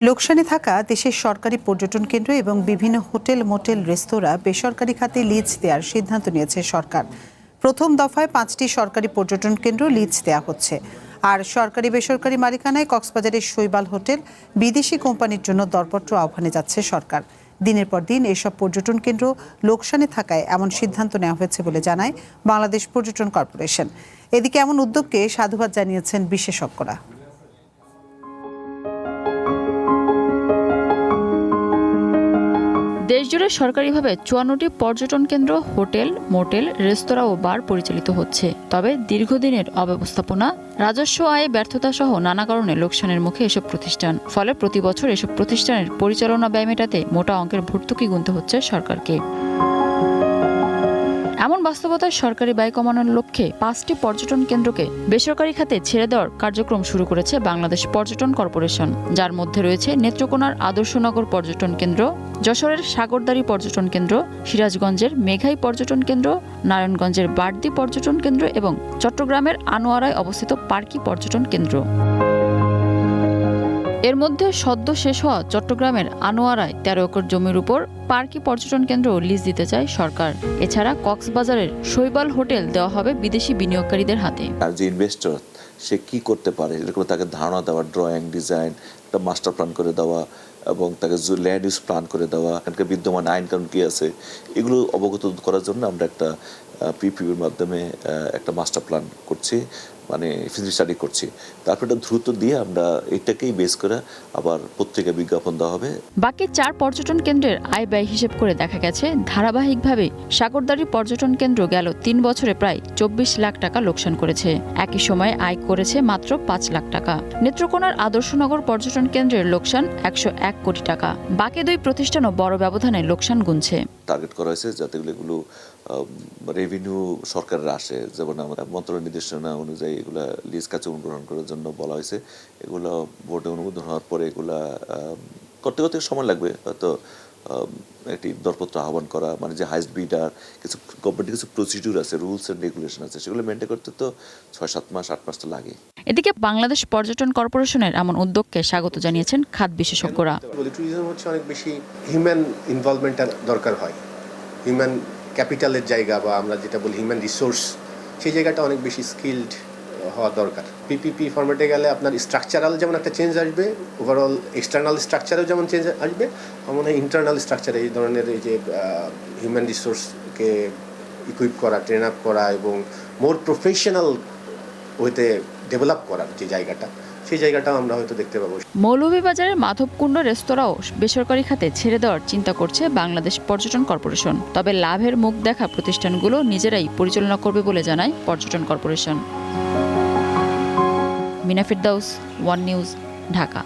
লোকসানে থাকা দেশের সরকারি পর্যটন কেন্দ্র এবং বিভিন্ন হোটেল মোটেল রেস্তোরাঁ বেসরকারি খাতে লিজ দেওয়ার সিদ্ধান্ত নিয়েছে সরকার। প্রথম দফায় 5টি সরকারি পর্যটন কেন্দ্র লিজ দেওয়া হচ্ছে। আর সরকারি বেসরকারি মালিকানায় কক্সবাজারের শৈবাল হোটেল বিদেশি কোম্পানির জন্য দরপত্র আহ্বানে যাচ্ছে সরকার। দিনের পর দিন এসব পর্যটন কেন্দ্র লোকসানে থাকায় এমন সিদ্ধান্ত নেওয়া হয়েছে বলে জানায় বাংলাদেশ পর্যটন কর্পোরেশন। এদিকে এমন উদ্যোগকে সাধুবাদ জানিয়েছেন বিশেষজ্ঞরা। দেশজুড়ে সরকারিভাবে 54টি পর্যটন কেন্দ্র, হোটেল, মোটেল, রেস্তোরাঁ ও বার পরিচালিত হচ্ছে। তবে দীর্ঘদিনের অব্যবস্থাপনা, রাজস্ব আয়ে ব্যর্থতা সহ নানা কারণে লোকসানের মুখে এসব প্রতিষ্ঠান। ফলে প্রতি বছর এসব প্রতিষ্ঠানের পরিচালনা ব্যয় মেটাতে মোটা অঙ্কের ভর্তুকি গুনতে হচ্ছে সরকারকে। এমন বাস্তবতায় সরকারি ব্যয় কমানোর লক্ষ্যে 5টি পর্যটন কেন্দ্রকে বেসরকারি খাতে ছেড়ে দেওয়ার কার্যক্রম শুরু করেছে বাংলাদেশ পর্যটন কর্পোরেশন, যার মধ্যে রয়েছে নেত্রকোনার আদর্শনগর পর্যটন কেন্দ্র, যশোরের সাগরদাড়ি পর্যটন কেন্দ্র, সিরাজগঞ্জের মেঘাই পর্যটন কেন্দ্র, নারায়ণগঞ্জের বাড়দি পর্যটন কেন্দ্র এবং চট্টগ্রামের আনোয়ারায় অবস্থিত পার্কি পর্যটন কেন্দ্র। এর মধ্যে সদ্য শেষ হওয়া চট্টগ্রামের আনোয়ারায় 13 একর জমির উপর পার্কি পর্যটন কেন্দ্র লিজ দিতে চায় সরকার। এছাড়া কক্সবাজারের শৈবাল হোটেল দেওয়া হবে বিদেশি বিনিয়োগকারীদের হাতে। আর যে ইনভেস্টর সে কি করতে পারে এরকম তাকে ধারণা দেওয়া, ড্রয়িং, ডিজাইন, একটা মাস্টার প্ল্যান করে দেওয়া এবং তাকে ল্যান্ড ইউজ প্ল্যান করে দেওয়া, এখানকার বিদ্যমান আইন কানুন কী আছে এগুলো অবগত করার জন্য আমরা একটা পিপিপির মাধ্যমে একটা মাস্টার প্ল্যান করছি, মানে ফিজিক্যাল স্টাডি করছি। তারপর এটা দ্রুত দিয়ে আমরা এটাকেই বেস করে আবার পত্রিকা বিজ্ঞাপন দেওয়া হবে। বাকি 4 পর্যটন কেন্দ্রের আয় ব্যয় হিসেব করে দেখা গেছে ধারাবাহিকভাবে সাগরদাড়ি পর্যটন কেন্দ্র গেল 3 বছরে প্রায় 24 লাখ টাকা লোকসান করেছে। একই সময়ে আয় করেছে মাত্র 5 লাখ টাকা। নেত্রকোনার আদর্শনগর পর্যটন কেন্দ্রের লোকসান 101 কোটি টাকা। বাকি 2 প্রতিষ্ঠানও বড় ব্যবধানে লোকসান গুনছে। টার্গেট করা হয়েছে যাতে এগুলো রেভিনিউ সরকারের আসে, যেমন আমাদের মন্ত্রণালয় নির্দেশনা অনুযায়ী এগুলা লিজ কাজে গ্রহণ করার জন্য বলা হয়েছে। এগুলো বোর্ডে অনুমোদন হওয়ার পরে এগুলা করতে সময় লাগবে। হয়তো একটি দরপত্র আহ্বান করা, মানে যে হাইস্ট বিডার, কিছু গভর্নমেন্টের কিছু প্রসিডিউর আছে, রুলস অ্যান্ড রেগুলেশন আছে, সেগুলো মেনটেন করতে তো 6-7 মাস 8 মাস তো লাগে। এদিকে বাংলাদেশ পর্যটন কর্পোরেশনের এমন উদ্যোগকে স্বাগত জানিয়েছেন খাত বিশেষজ্ঞরা। ট্যুরিজম হচ্ছে অনেক বেশি হিউম্যান ইনভলভমেন্টের দরকার হয়, হিউম্যান ক্যাপিটালের জায়গা বা আমরা যেটা বলি হিউম্যান রিসোর্স, সেই জায়গাটা অনেক বেশি স্কিলড হওয়া দরকার। পিপিপি ফরম্যাটে গেলে আপনার স্ট্রাকচারাল যেমন একটা চেঞ্জ আসবে, ওভারঅল এক্সটার্নাল স্ট্রাকচারেও যেমন চেঞ্জ আসবে, আমার মনে হয় ইন্টারনাল স্ট্রাকচারে এই ধরনের এই যে হিউম্যান রিসোর্সকে ইকুইপ করা, ট্রেন আপ করা এবং মোর প্রফেশনাল ওয়েতে ডেভেলপ করার যে জায়গাটা, সেই জায়গাটাও আমরা হয়তো দেখতে পাবো। মৌলভীবাজারের মাধবকুণ্ড রেস্তোরাঁও বেসরকারি খাতে ছেড়ে দেওয়ার চিন্তা করছে বাংলাদেশ পর্যটন কর্পোরেশন। তবে লাভের মুখ দেখা প্রতিষ্ঠানগুলো নিজেরাই পরিচালনা করবে বলে জানায় পর্যটন কর্পোরেশন। Mina Firdaus, one news, Dhaka.